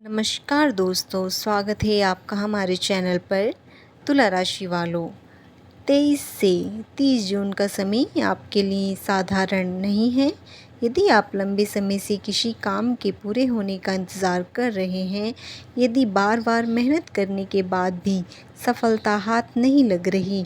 नमस्कार दोस्तों, स्वागत है आपका हमारे चैनल पर। तुला राशि वालों, 23 से 30 जून का समय आपके लिए साधारण नहीं है। यदि आप लंबे समय से किसी काम के पूरे होने का इंतज़ार कर रहे हैं, यदि बार बार मेहनत करने के बाद भी सफलता हाथ नहीं लग रही,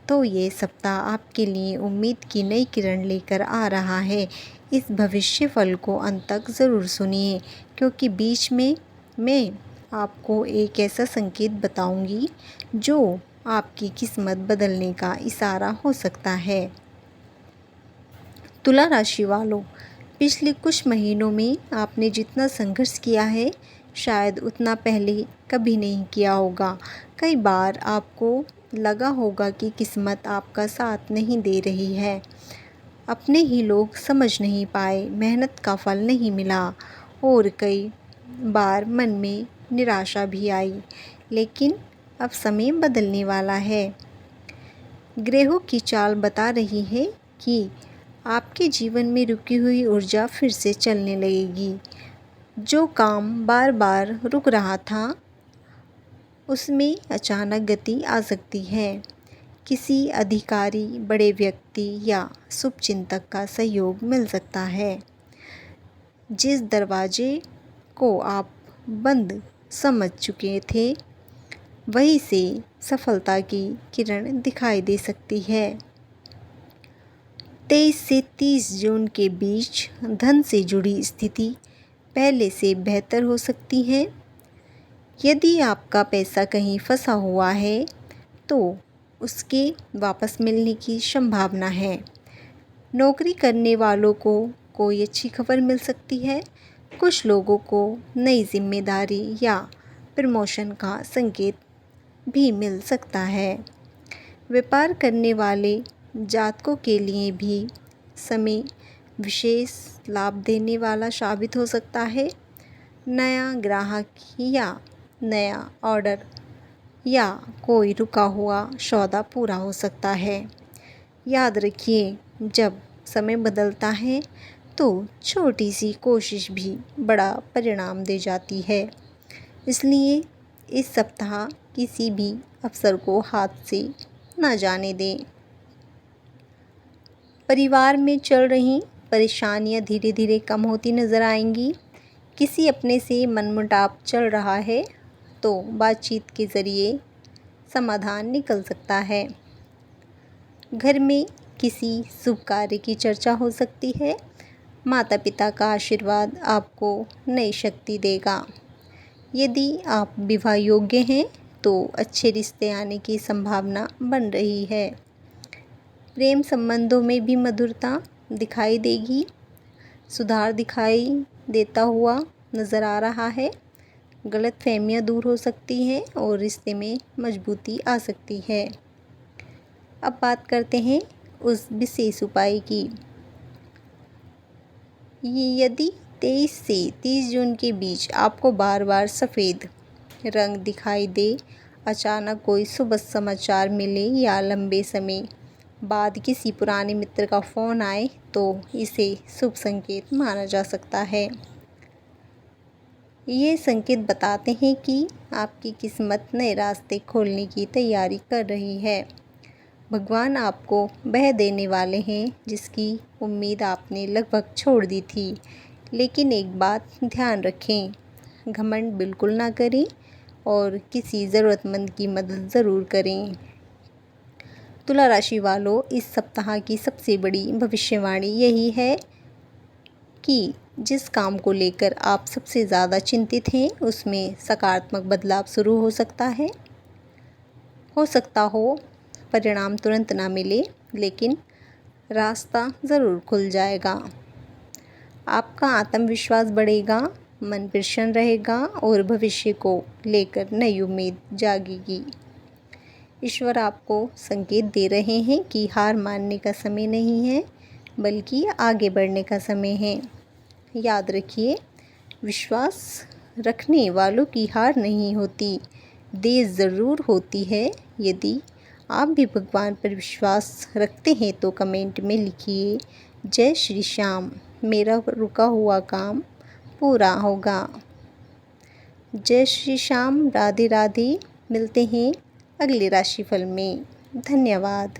तो ये सप्ताह आपके लिए उम्मीद की नई किरण लेकर आ रहा है। इस भविष्य फल को अंत तक ज़रूर सुनिए, क्योंकि बीच में मैं आपको एक ऐसा संकेत बताऊंगी जो आपकी किस्मत बदलने का इशारा हो सकता है। तुला राशि वालों, पिछले कुछ महीनों में आपने जितना संघर्ष किया है, शायद उतना पहले कभी नहीं किया होगा। कई बार आपको लगा होगा कि किस्मत आपका साथ नहीं दे रही है, अपने ही लोग समझ नहीं पाए, मेहनत का फल नहीं मिला और कई बार मन में निराशा भी आई। लेकिन अब समय बदलने वाला है। ग्रहों की चाल बता रही है कि आपके जीवन में रुकी हुई ऊर्जा फिर से चलने लगेगी। जो काम बार बार रुक रहा था, उसमें अचानक गति आ सकती है। किसी अधिकारी, बड़े व्यक्ति या शुभचिंतक का सहयोग मिल सकता है। जिस दरवाजे को आप बंद समझ चुके थे, वहीं से सफलता की किरण दिखाई दे सकती है। 23 से 30 जून के बीच धन से जुड़ी स्थिति पहले से बेहतर हो सकती है। यदि आपका पैसा कहीं फंसा हुआ है, तो उसके वापस मिलने की संभावना है। नौकरी करने वालों को कोई अच्छी खबर मिल सकती है। कुछ लोगों को नई जिम्मेदारी या प्रमोशन का संकेत भी मिल सकता है। व्यापार करने वाले जातकों के लिए भी समय विशेष लाभ देने वाला साबित हो सकता है। नया ग्राहक या नया ऑर्डर या कोई रुका हुआ सौदा पूरा हो सकता है। याद रखिए, जब समय बदलता है तो छोटी सी कोशिश भी बड़ा परिणाम दे जाती है। इसलिए इस सप्ताह किसी भी अवसर को हाथ से ना जाने दें। परिवार में चल रही परेशानियां धीरे धीरे कम होती नज़र आएंगी। किसी अपने से मनमुटाव चल रहा है, तो बातचीत के ज़रिए समाधान निकल सकता है। घर में किसी शुभ कार्य की चर्चा हो सकती है। माता पिता का आशीर्वाद आपको नई शक्ति देगा। यदि आप विवाह योग्य हैं, तो अच्छे रिश्ते आने की संभावना बन रही है। प्रेम संबंधों में भी मधुरता दिखाई देगी। सुधार दिखाई देता हुआ नज़र आ रहा है। गलतफहमियां दूर हो सकती हैं और रिश्ते में मजबूती आ सकती है। अब बात करते हैं उस विशेष उपाय की। यदि 23 से 30 जून के बीच आपको बार बार सफ़ेद रंग दिखाई दे, अचानक कोई शुभ समाचार मिले या लंबे समय बाद किसी पुराने मित्र का फ़ोन आए, तो इसे शुभ संकेत माना जा सकता है। ये संकेत बताते हैं कि आपकी किस्मत नए रास्ते खोलने की तैयारी कर रही है। भगवान आपको वह देने वाले हैं जिसकी उम्मीद आपने लगभग छोड़ दी थी। लेकिन एक बात ध्यान रखें, घमंड बिल्कुल ना करें और किसी ज़रूरतमंद की मदद ज़रूर करें। तुला राशि वालों, इस सप्ताह की सबसे बड़ी भविष्यवाणी यही है कि जिस काम को लेकर आप सबसे ज़्यादा चिंतित हैं, उसमें सकारात्मक बदलाव शुरू हो सकता है। हो सकता हो परिणाम तुरंत ना मिले, लेकिन रास्ता ज़रूर खुल जाएगा। आपका आत्मविश्वास बढ़ेगा, मन प्रसन्न रहेगा और भविष्य को लेकर नई उम्मीद जागेगी। ईश्वर आपको संकेत दे रहे हैं कि हार मानने का समय नहीं है, बल्कि आगे बढ़ने का समय है। याद रखिए, विश्वास रखने वालों की हार नहीं होती, देर ज़रूर होती है। यदि आप भी भगवान पर विश्वास रखते हैं तो कमेंट में लिखिए, जय श्री श्याम, मेरा रुका हुआ काम पूरा होगा। जय श्री श्याम, राधे राधे। मिलते हैं अगले राशिफल में। धन्यवाद।